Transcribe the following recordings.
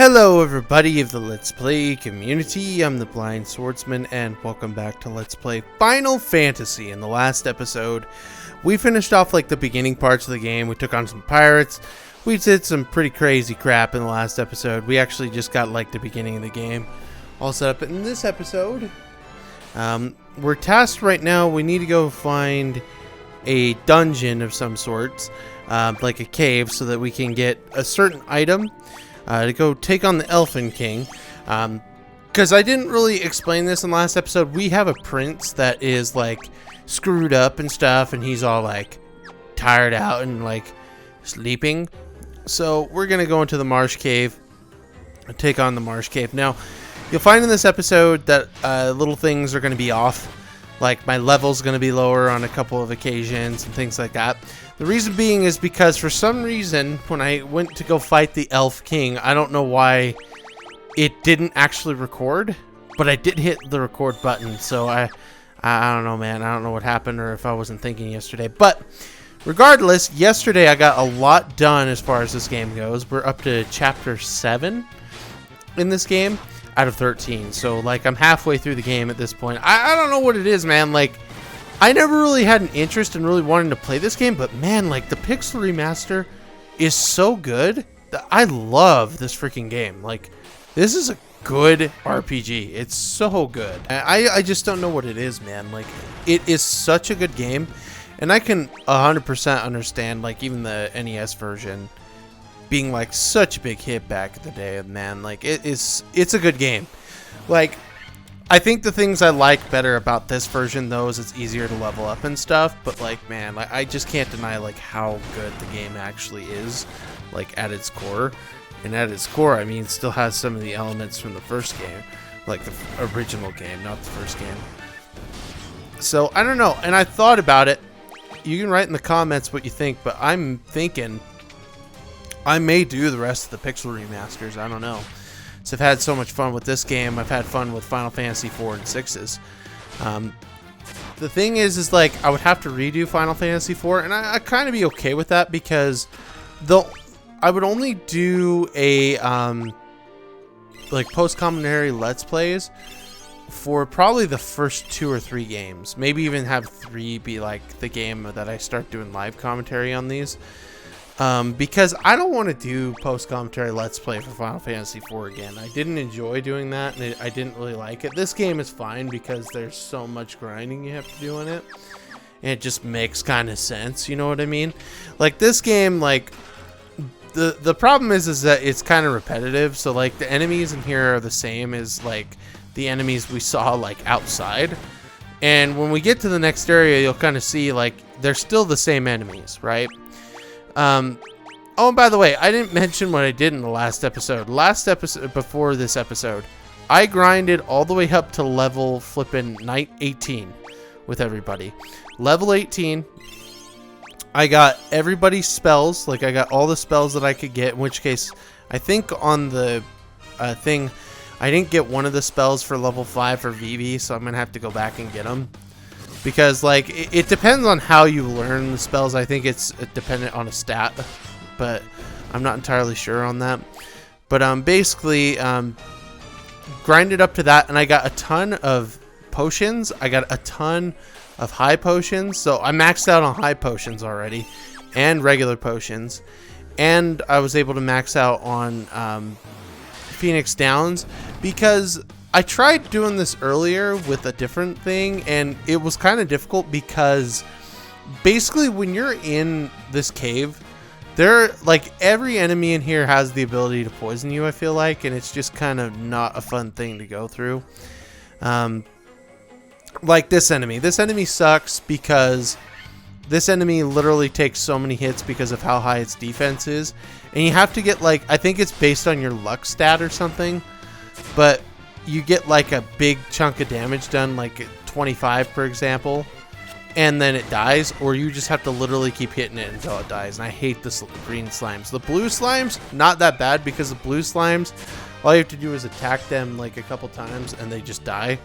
Hello everybody of the Let's Play community, I'm the Blind Swordsman and welcome back to Let's Play Final Fantasy. In the last episode, we finished off like the beginning parts of the game. We took on some pirates. We did some pretty crazy crap in the last episode. We actually just got like the beginning of the game all set up. In this episode, we're tasked right now. We need to go find a dungeon of some sorts, like a cave, so that we can get a certain item. To go take on the Elven King. Because I didn't really explain this in the last episode. We have a prince that is like screwed up and stuff, and he's all like tired out and like sleeping. So we're gonna go into the marsh cave and take on the marsh cave. Now you'll find in this episode that little things are gonna be off. Like my level's gonna be lower on a couple of occasions and things like that. The reason being is because for some reason, when I went to go fight the Elf King, I don't know why it didn't actually record, but I did hit the record button. So I don't know, man. I don't know what happened or if I wasn't thinking yesterday. But regardless, yesterday I got a lot done as far as this game goes. We're up to chapter 7 in this game out of 13. So like I'm halfway through the game at this point. I don't know what it is, man. Like I never really had an interest in really wanting to play this game, but man, like the pixel remaster is so good that I love this freaking game. Like this is a good RPG. It's so good. I just don't know what it is, man. Like it is such a good game, and I can 100% understand like even the NES version being like such a big hit back in the day, man. Like it's a good game. Like I think the things I like better about this version, though, is it's easier to level up and stuff. But like, man, like, I just can't deny like how good the game actually is, like at its core. And at its core, I mean, it still has some of the elements from the first game, like the original game, not the first game. So I don't know. And I thought about it. You can write in the comments what you think, but I'm thinking I may do the rest of the pixel remasters. I don't know. So I've had so much fun with this game. I've had fun with Final Fantasy 4 and 6s. The thing is like I would have to redo Final Fantasy 4, and I kind of be okay with that because I would only do a like post-commentary Let's Plays for probably the first 2 or 3 games. Maybe even have 3 be like the game that I start doing live commentary on these. Because I don't want to do post-commentary Let's Play for Final Fantasy 4 again. I didn't enjoy doing that, and I didn't really like it. This game is fine because there's so much grinding you have to do in it, and it just makes kind of sense, you know what I mean? Like, this game, like, the problem is that it's kind of repetitive, so, like, the enemies in here are the same as, like, the enemies we saw, like, outside. And when we get to the next area, you'll kind of see, like, they're still the same enemies, right? Oh, and by the way, I didn't mention what I did in the last episode. Last episode, before this episode, I grinded all the way up to level flippin' 18 with everybody. Level 18, I got everybody's spells. Like, I got all the spells that I could get, in which case, I think on the thing, I didn't get one of the spells for level 5 for Vivi, so I'm going to have to go back and get them. Because, like, it depends on how you learn the spells. I think it's dependent on a stat, but I'm not entirely sure on that. But basically, grinded up to that, and I got a ton of potions. I got a ton of high potions. So I maxed out on high potions already, and regular potions. And I was able to max out on Phoenix Downs, because I tried doing this earlier with a different thing, and it was kind of difficult because basically when you're in this cave, like every enemy in here has the ability to poison you, I feel like, and it's just kind of not a fun thing to go through. Like this enemy sucks because this enemy literally takes so many hits because of how high its defense is, and you have to get, like, I think it's based on your luck stat or something, but you get like a big chunk of damage done, like 25 for example, and then it dies, or you just have to literally keep hitting it until it dies. And I hate the green slimes. The blue slimes, not that bad, because the blue slimes, all you have to do is attack them like a couple times and they just die.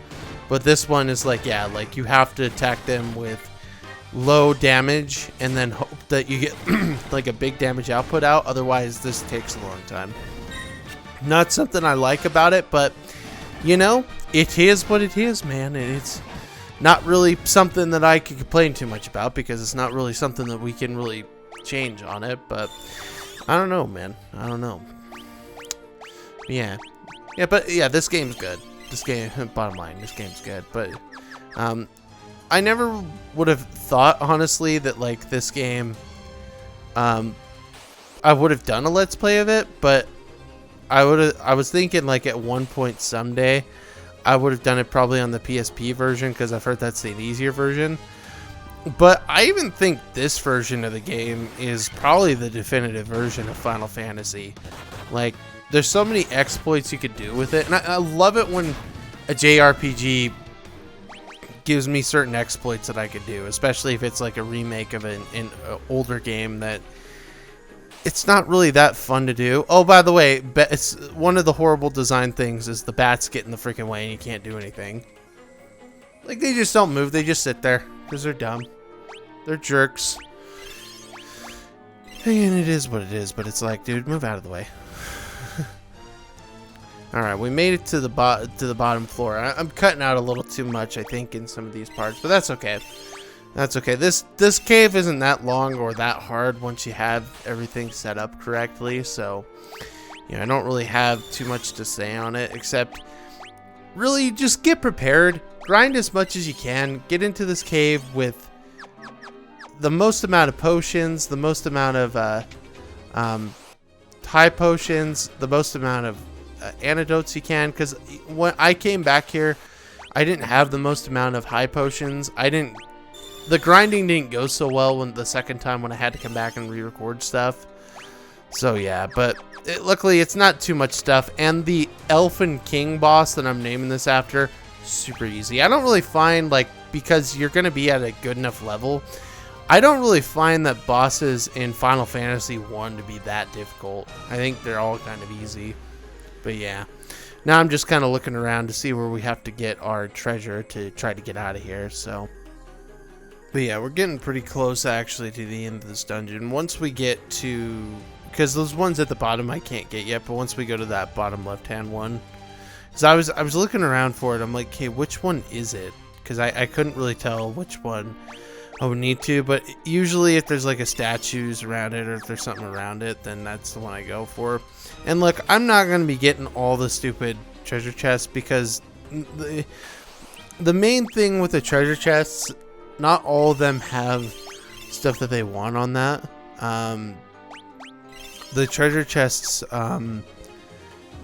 But this one is like, yeah, like you have to attack them with low damage and then hope that you get like a big damage output out, otherwise this takes a long time. Not something I like about it, but you know, it is what it is, man. And it's not really something that I could complain too much about because it's not really something that we can really change on it. But I don't know, man. I don't know. Yeah. But this game's good. This game, bottom line, this game's good. But I never would have thought, honestly, that like this game, I would have done a let's play of it. But I was thinking like at one point someday, I would have done it probably on the PSP version because I've heard that's an easier version. But I even think this version of the game is probably the definitive version of Final Fantasy. Like, there's so many exploits you could do with it. And I love it when a JRPG gives me certain exploits that I could do. Especially if it's like a remake of an older game that it's not really that fun to do. Oh, by the way, it's one of the horrible design things is the bats get in the freaking way and you can't do anything. Like, they just don't move. They just sit there because they're dumb. They're jerks. And it is what it is, but it's like, dude, move out of the way. Alright, we made it to the bottom floor. I'm cutting out a little too much, I think, in some of these parts, but that's okay. That's okay. This cave isn't that long or that hard once you have everything set up correctly, so I don't really have too much to say on it, except really just get prepared, grind as much as you can, get into this cave with the most amount of potions, the most amount of high potions, the most amount of antidotes you can, because when I came back here, I didn't have the most amount of high potions. The grinding didn't go so well the second time when I had to come back and re-record stuff. So yeah, but luckily it's not too much stuff. And the Elfin King boss that I'm naming this after, super easy. I don't really find, like, because you're going to be at a good enough level, I don't really find that bosses in Final Fantasy 1 to be that difficult. I think they're all kind of easy. But yeah, now I'm just kind of looking around to see where we have to get our treasure to try to get out of here, so... But yeah, we're getting pretty close actually to the end of this dungeon. Once we get to, because those ones at the bottom I can't get yet, but once we go to that bottom left-hand one, because I was looking around for it, I'm like, okay, which one is it? Because I couldn't really tell which one I would need to, but usually if there's like a statues around it or if there's something around it, then that's the one I go for. And look, I'm not going to be getting all the stupid treasure chests because the main thing with the treasure chests, not all of them have stuff that they want on that. The treasure chests,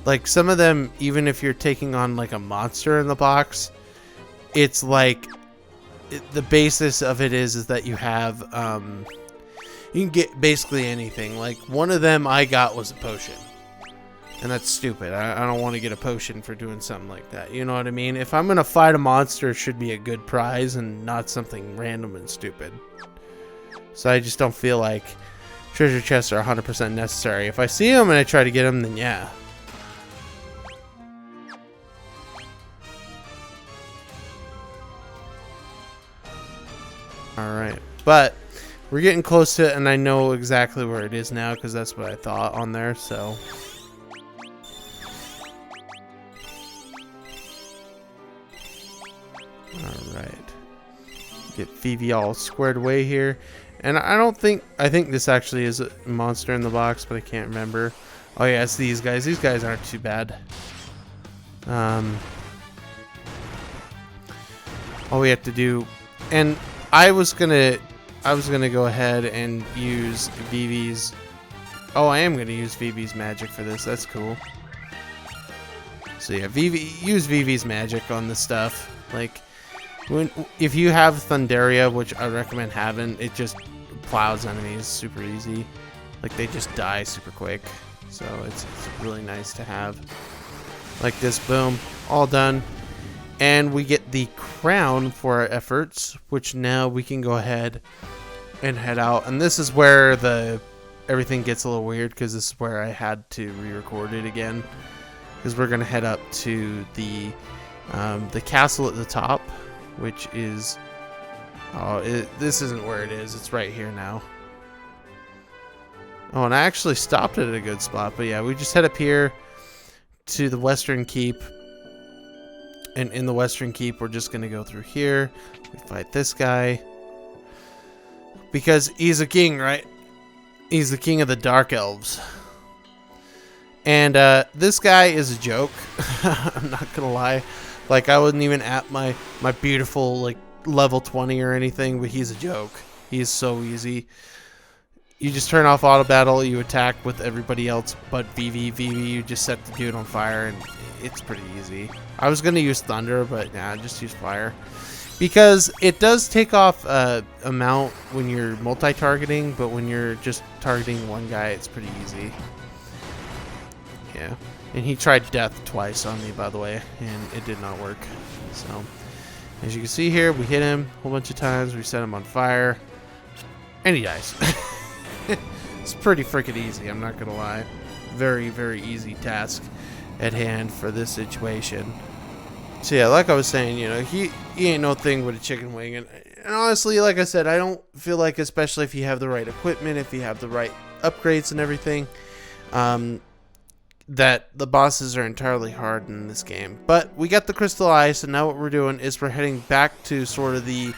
like some of them, even if you're taking on like a monster in the box, it's like the basis of it is that you have, you can get basically anything. Like one of them I got was a potion. And that's stupid. I don't want to get a potion for doing something like that. You know what I mean? If I'm going to fight a monster, it should be a good prize and not something random and stupid. So I just don't feel like treasure chests are 100% necessary. If I see them and I try to get them, then yeah. Alright. But we're getting close to it, and I know exactly where it is now because that's what I thought on there, so... Alright. Get Phoebe all squared away here. And I think this actually is a monster in the box, but I can't remember. Oh yeah, it's these guys. These guys aren't too bad. All we have to do, and I was gonna go ahead and use Vivi's. Oh, I am gonna use Vivi's magic for this. That's cool. So yeah, use Vivi's magic on the stuff. Like, if you have Thundaria, which I recommend having, it just plows enemies super easy. Like, they just die super quick. So it's really nice to have. Like this, boom, all done. And we get the crown for our efforts, which now we can go ahead and head out. And this is where everything gets a little weird, because this is where I had to re-record it again. Because we're gonna head up to the castle at the top, which is, this isn't where it is. It's right here now. Oh, and I actually stopped it at a good spot. But yeah, we just head up here, to the Western Keep. And in the Western Keep, we're just going to go through here. We fight this guy. Because he's a king, right? He's the king of the Dark Elves. And this guy is a joke. I'm not going to lie. Like, I wasn't even at my beautiful, like, level 20 or anything, but he's a joke. He's so easy. You just turn off auto battle, you attack with everybody else but VV. You just set the dude on fire, and it's pretty easy. I was going to use Thunder, but nah, just use Fire. Because it does take off amount when you're multi-targeting, but when you're just targeting one guy, it's pretty easy. Yeah. And he tried death twice on me, by the way, and it did not work. So, as you can see here, we hit him a whole bunch of times. We set him on fire, and he dies. It's pretty freaking easy, I'm not gonna lie. Very, very easy task at hand for this situation. So yeah, like I was saying, you know, he ain't no thing but a chicken wing. And honestly, like I said, I don't feel like, especially if you have the right equipment, if you have the right upgrades and everything, that the bosses are entirely hard in this game. But we got the crystal ice, and now what we're doing is we're heading back to sort of the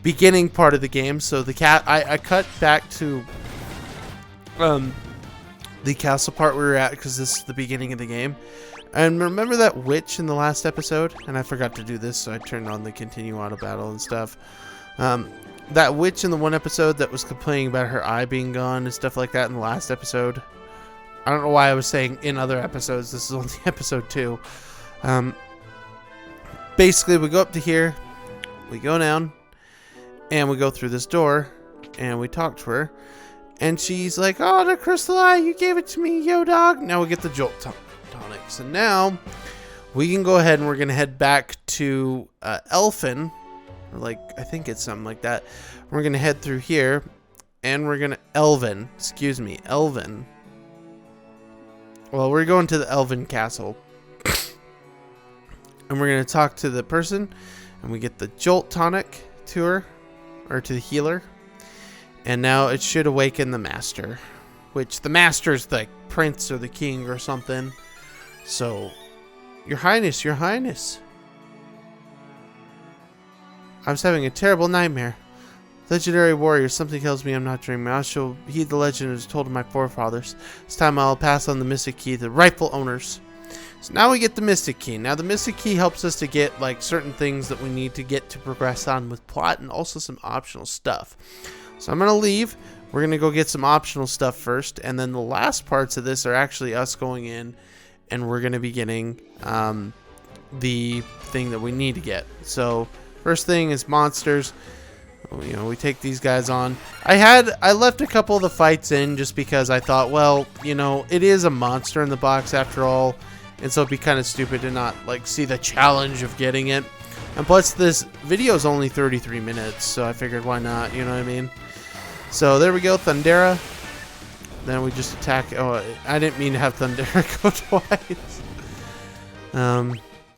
beginning part of the game. So the I cut back to the castle part we were at because this is the beginning of the game. And remember that witch in the last episode? And I forgot to do this, so I turned on the continue auto battle and stuff. That witch in the one episode that was complaining about her eye being gone and stuff like that in the last episode. I don't know why I was saying in other episodes. This is only episode 2. Basically, we go up to here, we go down, and we go through this door, and we talk to her. And she's like, oh, the crystal eye, you gave it to me, yo dog. Now we get the jolt tonic. So now we can go ahead and we're going to head back to Elfen. Or like, I think it's something like that. We're going to head through here. And we're going to... Elven. Well, we're going to the Elven castle. And we're going to talk to the person. And we get the jolt tonic to her. Or to the healer. And now it should awaken the master. Which the master's the prince or the king or something. So, your highness. I was having a terrible nightmare. Legendary warrior, something tells me I'm not dreaming. I shall heed the legend as told of my forefathers. This time I'll pass on the mystic key to the rightful owners. So now we get the mystic key. Now the mystic key helps us to get like certain things that we need to get to progress on with plot and also some optional stuff. So I'm going to leave. We're going to go get some optional stuff first. And then the last parts of this are actually us going in. And we're going to be getting the thing that we need to get. So first thing is monsters. You know, we take these guys on. I left a couple of the fights in just because I thought, well, you know, it is a monster in the box after all. And so it'd be kind of stupid to not like see the challenge of getting it. And plus this video is only 33 minutes. So I figured why not, you know what I mean? So there we go, Thundera. Then we just attack. Oh, I didn't mean to have Thundera go twice.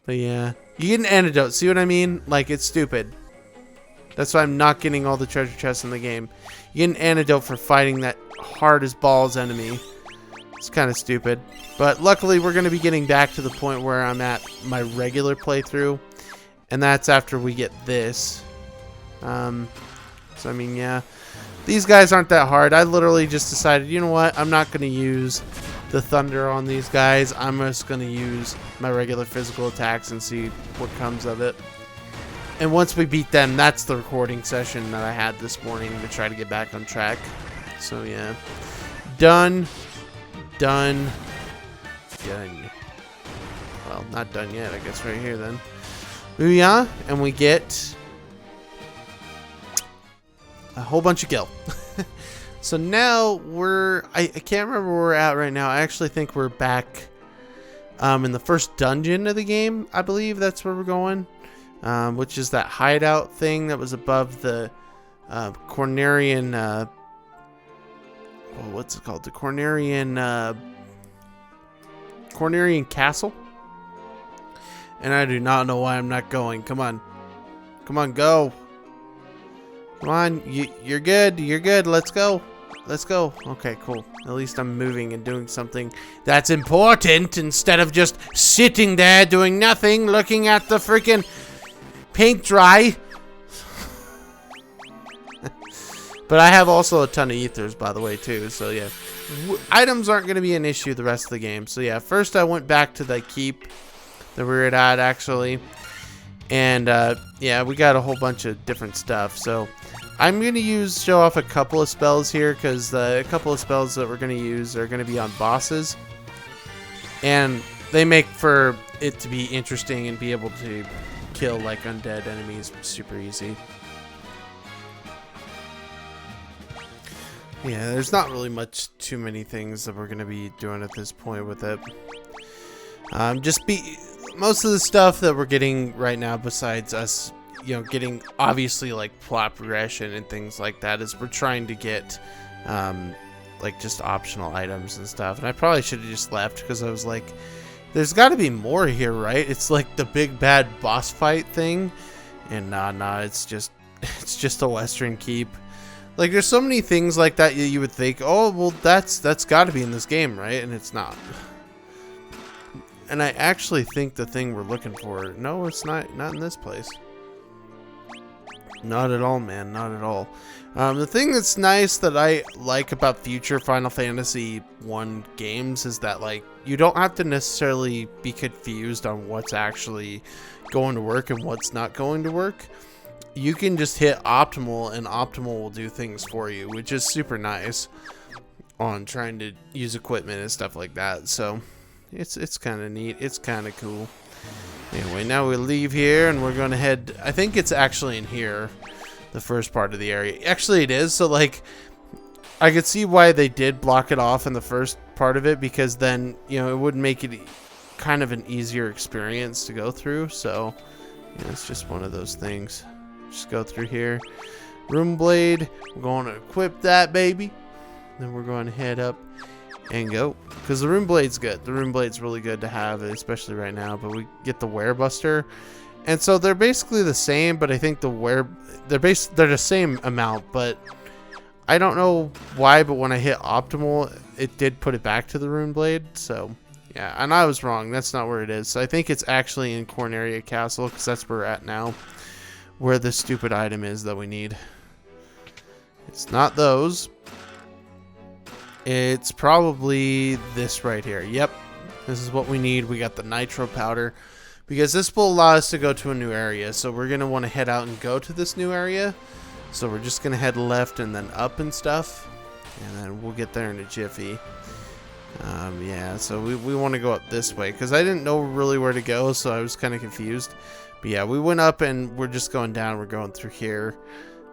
But yeah. You get an antidote. See what I mean? Like, it's stupid. That's why I'm not getting all the treasure chests in the game. You get an antidote for fighting that hard as balls enemy. It's kind of stupid. But luckily, we're going to be getting back to the point where I'm at my regular playthrough. And that's after we get this. So, I mean, yeah. These guys aren't that hard. I literally just decided, you know what? I'm not going to use the thunder on these guys. I'm just going to use my regular physical attacks and see what comes of it. And once we beat them, that's the recording session that I had this morning to try to get back on track. So, yeah. Done. Well, not done yet. I guess right here, then. Booyah. And we get a whole bunch of gil. So now I can't remember where we're at right now. I actually think we're back in the first dungeon of the game. I believe that's where we're going, which is that hideout thing that was above the Cornerian what's it called? The Cornerian Castle. And I do not know why I'm not going. Come on, go. Come on, you're good. Let's go. Let's go. Okay, cool. At least I'm moving and doing something that's important instead of just sitting there doing nothing, looking at the freaking paint dry. But I have also a ton of ethers, by the way, too. So, yeah. Items aren't going to be an issue the rest of the game. So, yeah. First, I went back to the keep that we were at, actually. And, yeah, we got a whole bunch of different stuff. So, I'm going to show off a couple of spells here. Because a couple of spells that we're going to use are going to be on bosses. And they make for it to be interesting and be able to kill, like, undead enemies super easy. Yeah, there's not really too many things that we're going to be doing at this point with it. Most of the stuff that we're getting right now, besides us, you know, getting obviously like plot progression and things like that, is we're trying to get like just optional items and stuff. And I probably should have just left because I was like, there's got to be more here, right? It's like the big bad boss fight thing, and nah, it's just a Western keep. Like, there's so many things like that you would think, oh, well, that's got to be in this game, right? And it's not. And I actually think the thing we're looking for, no, it's not in this place. Not at all, man, not at all. The thing that's nice that I like about future Final Fantasy 1 games is that, like, you don't have to necessarily be confused on what's actually going to work and what's not going to work. You can just hit optimal and optimal will do things for you, which is super nice on trying to use equipment and stuff like that. So it's kind of neat. It's kind of cool. Anyway, now we leave here and we're going to head, I think it's actually in here, the first part of the area. Actually, it is. So, like, I could see why they did block it off in the first part of it, because then, you know, it would make it kind of an easier experience to go through. So, you know, it's just one of those things. Just go through here. Room blade. We're going to equip that, baby. Then we're going to head up and go. Because the room blade's good. The room blade's really good to have, especially right now. But we get the werebuster. And so they're basically the same, but I think they're the same amount. But I don't know why, but when I hit optimal, it did put it back to the rune blade. So, yeah. And I was wrong. That's not where it is. So I think it's actually in Corneria Castle, because that's where we're at now. Where the stupid item is that we need. It's not those. It's probably this right here. Yep. This is what we need. We got the Nitro Powder. Because this will allow us to go to a new area. So we're going to want to head out and go to this new area. So we're just going to head left and then up and stuff. And then we'll get there in a jiffy. Yeah, so we want to go up this way. Because I didn't know really where to go. So I was kind of confused. But yeah, we went up and we're just going down. We're going through here.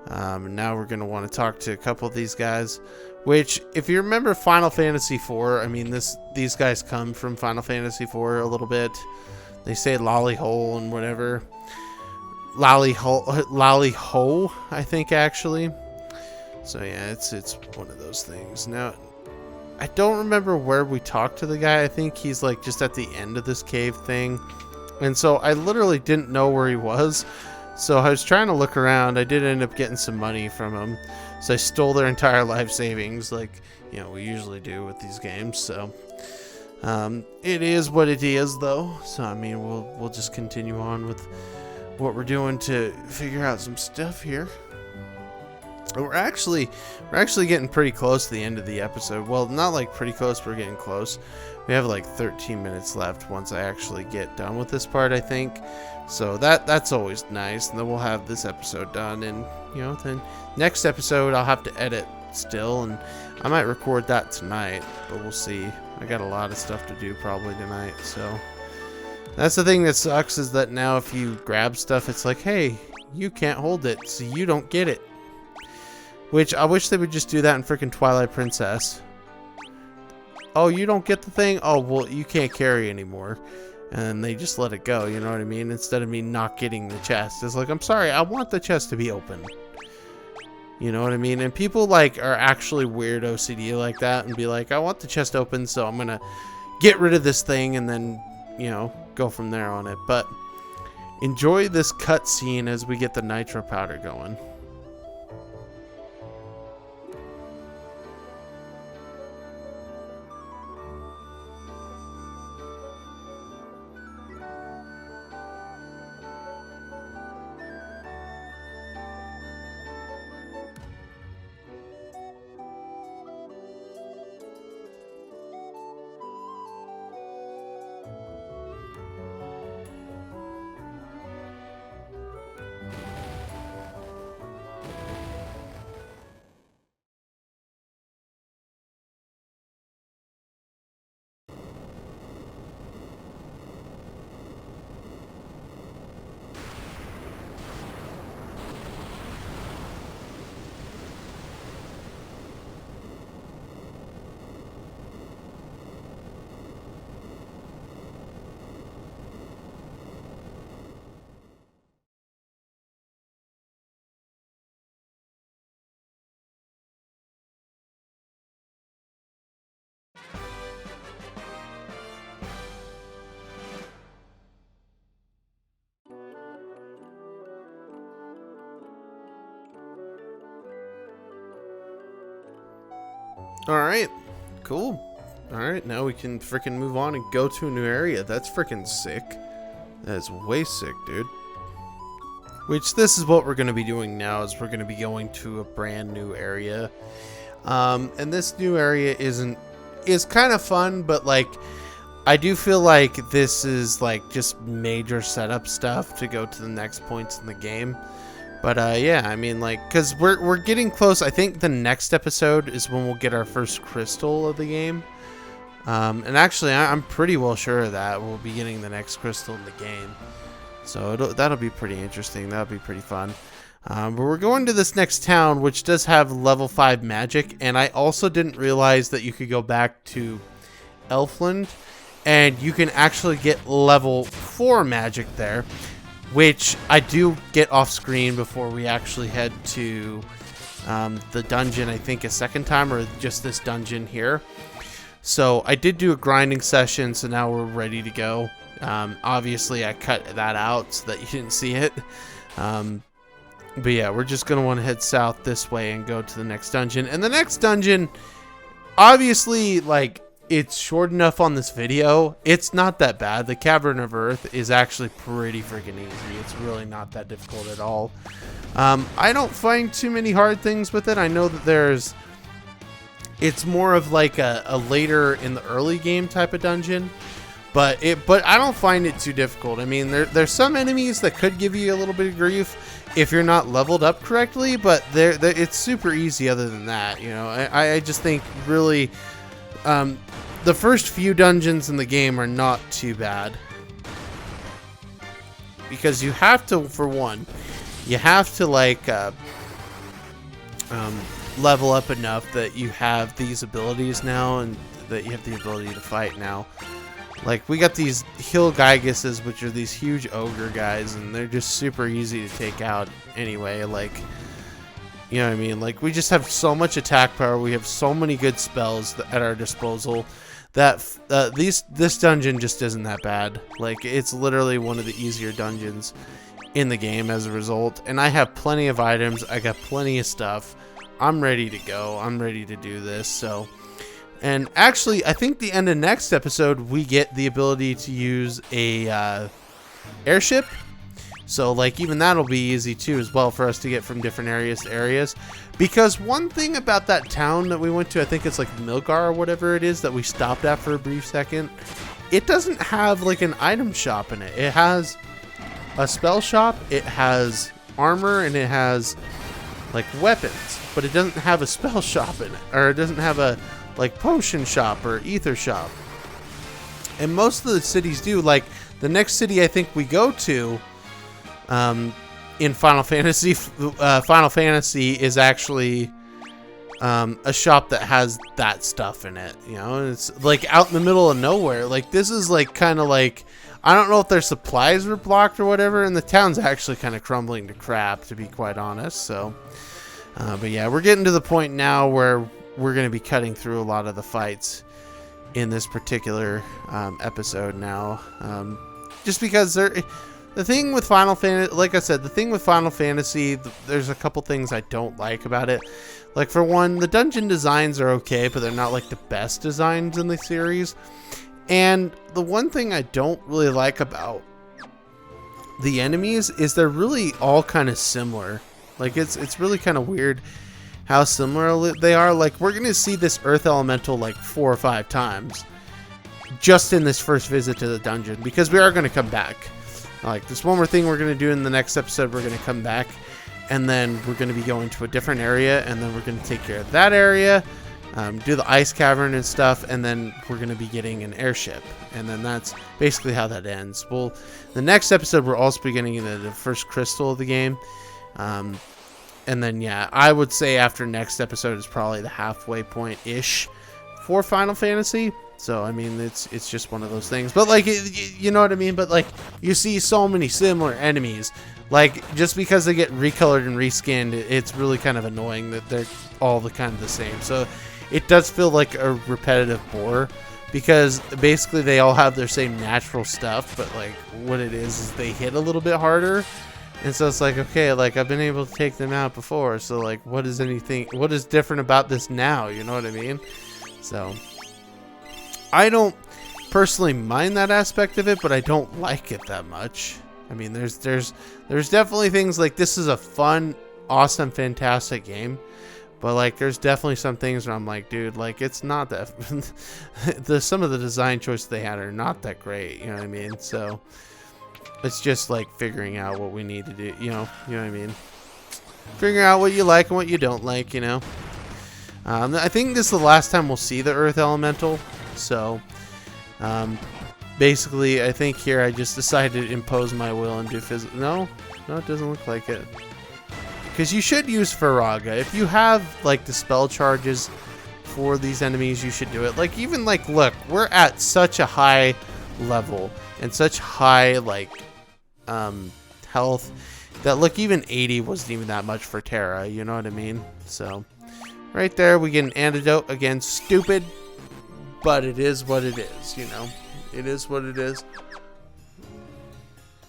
And now we're going to want to talk to a couple of these guys. Which, if you remember Final Fantasy IV, I mean, these guys come from Final Fantasy IV a little bit. They say lolly hole and whatever. Lolly ho, I think, actually. So yeah, it's one of those things. Now, I don't remember where we talked to the guy. I think he's like just at the end of this cave thing. And so I literally didn't know where he was. So I was trying to look around. I did end up getting some money from him. So I stole their entire life savings, like, you know, we usually do with these games. So it is what it is, though. So I mean, we'll just continue on with what we're doing to figure out some stuff here. We're actually getting pretty close to the end of the episode. Well, not like pretty close, we're getting close. We have like 13 minutes left once I actually get done with this part, I think. So that's always nice. And then we'll have this episode done, and you know, then next episode I'll have to edit still, and I might record that tonight, but we'll see. I got a lot of stuff to do probably tonight, so that's the thing that sucks, is that now if you grab stuff, it's like, hey, you can't hold it, so you don't get it. Which I wish they would just do that in freaking Twilight Princess. Oh, you don't get the thing? Oh, well, you can't carry anymore. And they just let it go, you know what I mean? Instead of me not getting the chest. It's like, I'm sorry, I want the chest to be open. You know what I mean? And people, like, are actually weird OCD like that and be like, I want the chest open, so I'm gonna get rid of this thing and then, you know, go from there on it. But enjoy this cutscene as we get the Nitro Powder going. Alright, cool. Alright, now we can freaking move on and go to a new area. That's freaking sick. That is way sick, dude. Which, this is what we're going to be doing now, is we're going to be going to a brand new area. And this new area is kind of fun, but like, I do feel like this is like just major setup stuff to go to the next points in the game. But yeah, I mean, like, because we're getting close. I think the next episode is when we'll get our first crystal of the game. And actually, I'm pretty well sure of that. We'll be getting the next crystal in the game. So that'll be pretty interesting. That'll be pretty fun. But we're going to this next town, which does have level 5 magic. And I also didn't realize that you could go back to Elfland, and you can actually get level 4 magic there, which I do get off screen before we actually head to the dungeon, I think a second time, or just this dungeon here. So I did do a grinding session, so now we're ready to go. Obviously I cut that out so that you didn't see it. But yeah, we're just going to want to head south this way and go to the next dungeon. And the next dungeon, obviously, like, it's short enough on this video. It's not that bad. The Cavern of Earth is actually pretty freaking easy. It's really not that difficult at all. I don't find too many hard things with it. I know that it's more of like a later in the early game type of dungeon, but I don't find it too difficult. I mean, there's some enemies that could give you a little bit of grief if you're not leveled up correctly, but it's super easy other than that. You know, I just think really, the first few dungeons in the game are not too bad, because you have to, for one, you have to like level up enough that you have these abilities now, and that you have the ability to fight now. Like, we got these Hill Gyguses, which are these huge ogre guys, and they're just super easy to take out anyway. Like, you know what I mean? Like, we just have so much attack power. We have so many good spells at our disposal that this dungeon just isn't that bad. Like, it's literally one of the easier dungeons in the game as a result. And I have plenty of items. I got plenty of stuff. I'm ready to go. I'm ready to do this. So, and actually, I think the end of next episode, we get the ability to use a airship. So, like, even that'll be easy, too, as well, for us to get from different areas to areas. Because one thing about that town that we went to, I think it's, like, Milgar or whatever it is, that we stopped at for a brief second, it doesn't have, like, an item shop in it. It has a spell shop, it has armor, and it has, like, weapons. But it doesn't have a spell shop in it. Or it doesn't have a, like, potion shop or ether shop. And most of the cities do. Like, the next city I think we go to in Final Fantasy is actually a shop that has that stuff in it. You know, and it's like out in the middle of nowhere. Like, this is like kind of like, I don't know if their supplies were blocked or whatever, and the town's actually kind of crumbling to crap, to be quite honest. So, but yeah, we're getting to the point now where we're going to be cutting through a lot of the fights in this particular episode now, just because the thing with Final Fantasy, like I said, the thing with Final Fantasy, there's a couple things I don't like about it. Like, for one, the dungeon designs are okay, but they're not like the best designs in the series. And the one thing I don't really like about the enemies is they're really all kind of similar. Like, it's really kind of weird how similar they are. Like, we're going to see this Earth Elemental like 4 or 5 times just in this first visit to the dungeon, because we are going to come back. Like, this one more thing we're going to do in the next episode, we're going to come back, and then we're going to be going to a different area, and then we're going to take care of that area, do the ice cavern and stuff, and then we're going to be getting an airship. And then that's basically how that ends. Well, the next episode, we're also beginning into the first crystal of the game. And then, yeah, I would say after next episode is probably the halfway point-ish for Final Fantasy. So, I mean, it's just one of those things. But, like, you know what I mean? But, like, you see so many similar enemies. Like, just because they get recolored and reskinned, it's really kind of annoying that they're all kind of the same. So, it does feel like a repetitive bore, because basically they all have their same natural stuff. But, like, what it is they hit a little bit harder. And so it's like, okay, like I've been able to take them out before, so like what is different about this now, you know what I mean? So I don't personally mind that aspect of it, but I don't like it that much. I mean, there's definitely things like this is a fun, awesome, fantastic game, but like there's definitely some things where I'm like, dude, like it's not that some of the design choices they had are not that great, you know what I mean? So it's just like figuring out what we need to do, you know what I mean? Figuring out what you like and what you don't like, you know? I think this is the last time we'll see the Earth Elemental, so basically I think here I just decided to impose my will and do physical. No, it doesn't look like it. Because you should use Faraga. If you have like the spell charges for these enemies, you should do it. Like even like, look, we're at such a high level and such high like health that look, even 80 wasn't even that much for Terra, you know what I mean? So right there we get an antidote. Again, stupid, but it is what it is, you know. It is what it is.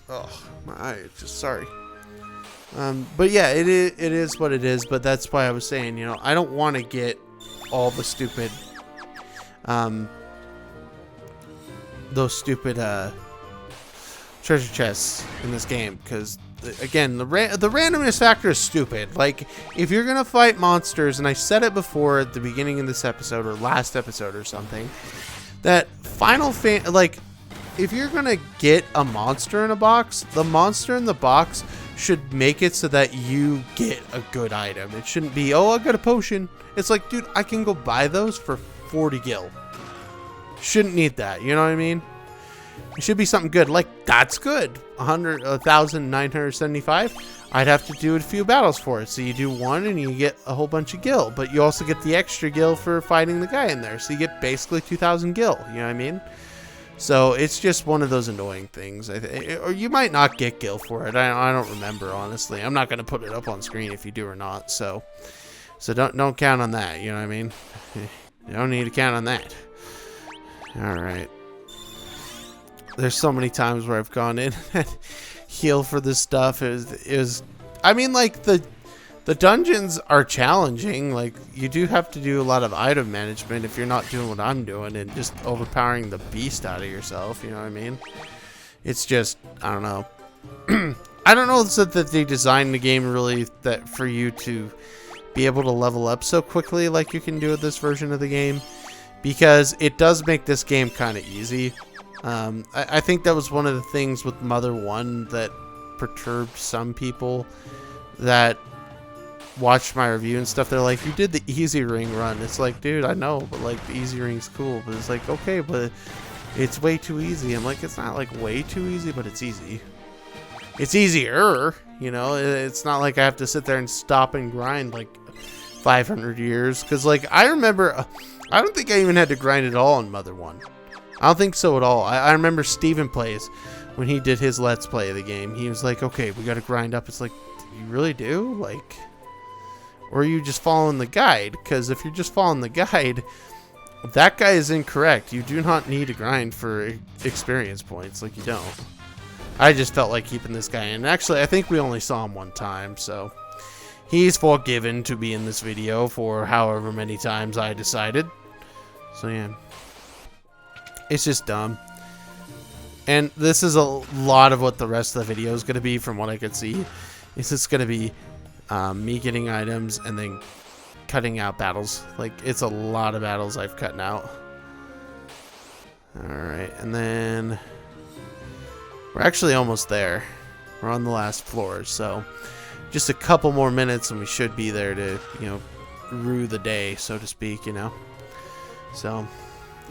Oh, my eye, just sorry. But yeah, it is what it is, but that's why I was saying, you know, I don't want to get all the stupid those stupid treasure chests in this game, because again, the randomness factor is stupid. Like, if you're gonna fight monsters, and I said it before at the beginning of this episode or last episode or something, that like, if you're gonna get a monster in a box, the monster in the box should make it so that you get a good item. It shouldn't be, oh, I got a potion. It's like, dude, I can go buy those for 40 gil. Shouldn't need that, you know what I mean? It should be something good. Like, that's good. 1,975. I'd have to do a few battles for it. So you do one and you get a whole bunch of gil, but you also get the extra gil for fighting the guy in there. So you get basically 2,000 gil, you know what I mean? So it's just one of those annoying things. Or you might not get gil for it. I don't remember, honestly. I'm not going to put it up on screen if you do or not. So don't count on that, you know what I mean? You don't need to count on that. All right. There's so many times where I've gone in and heal for this stuff. It was, I mean, like, the dungeons are challenging. Like, you do have to do a lot of item management if you're not doing what I'm doing and just overpowering the beast out of yourself, you know what I mean? It's just, I don't know. I don't know that they designed the game really that for you to be able to level up so quickly like you can do with this version of the game, because it does make this game kind of easy. I think that was one of the things with Mother 1 that perturbed some people that watched my review and stuff. They're like, you did the easy ring run. It's like, dude, I know, but like the easy ring's cool. But it's like, okay, but it's way too easy. I'm like, it's not like way too easy, but it's easy. It's easier, you know. It's not like I have to sit there and stop and grind like 500 years. Because like, I remember, I don't think I even had to grind at all on Mother 1. I don't think so at all. I remember Steven plays when he did his Let's Play of the game. He was like, okay, we got to grind up. It's like, you really do? Like, or are you just following the guide? Because if you're just following the guide, that guy is incorrect. You do not need to grind for experience points. Like, you don't. I just felt like keeping this guy in. Actually, I think we only saw him one time, so he's forgiven to be in this video for however many times I decided. So, yeah. It's just dumb. And this is a lot of what the rest of the video is going to be, from what I could see. It's just going to be me getting items and then cutting out battles. Like, it's a lot of battles I've cut out. Alright, and then we're actually almost there. We're on the last floor, so just a couple more minutes and we should be there to, you know, rue the day, so to speak, you know. So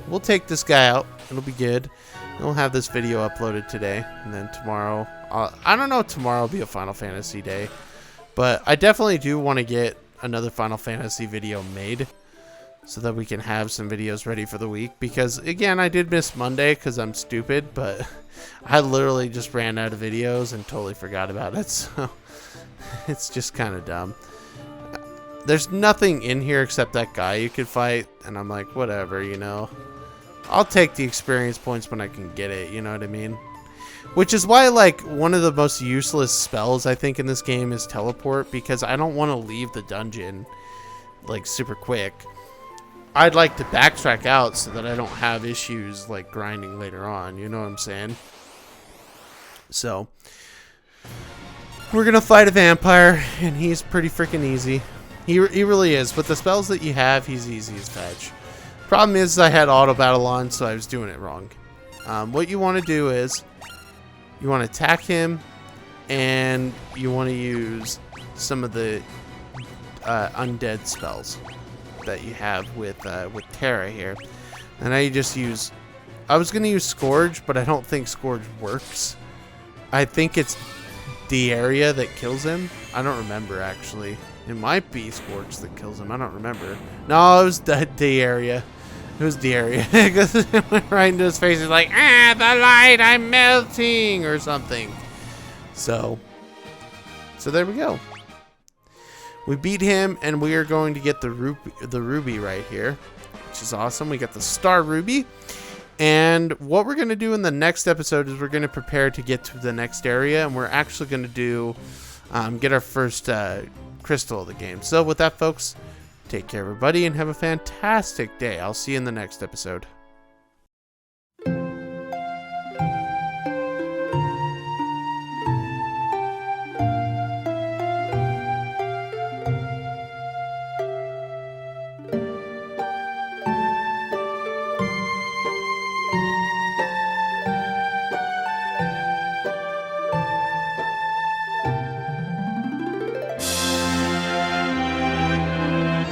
we'll take this guy out. It'll be good. We'll have this video uploaded today, and then tomorrow, I don't know if tomorrow will be a Final Fantasy day, but I definitely do want to get another Final Fantasy video made so that we can have some videos ready for the week, because again, I did miss Monday because I'm stupid, but I literally just ran out of videos and totally forgot about it, so it's just kind of dumb. There's nothing in here except that guy you could fight, and I'm like, whatever, you know. I'll take the experience points when I can get it, you know what I mean? Which is why, like, one of the most useless spells, I think, in this game is teleport, because I don't want to leave the dungeon, like, super quick. I'd like to backtrack out so that I don't have issues, like, grinding later on, you know what I'm saying? So, we're gonna fight a vampire, and he's pretty freaking easy. He really is. With the spells that you have, he's easy as fetch. Problem is, I had auto battle on, so I was doing it wrong. What you want to do is, you want to attack him, and you want to use some of the undead spells that you have with Terra here. And I just use... I was going to use Scourge, but I don't think Scourge works. I think it's the area that kills him. I don't remember, actually. It might be Scourge that kills him. I don't remember. No, it was the area. It was the area. Because it went right into his face. He's like, ah, the light, I'm melting, or something. So there we go. We beat him, and we are going to get the ruby right here, which is awesome. We got the star ruby. And what we're going to do in the next episode is we're going to prepare to get to the next area, and we're actually going to do get our first crystal of the game. So with that, folks, take care, everybody, and have a fantastic day. I'll see you in the next episode.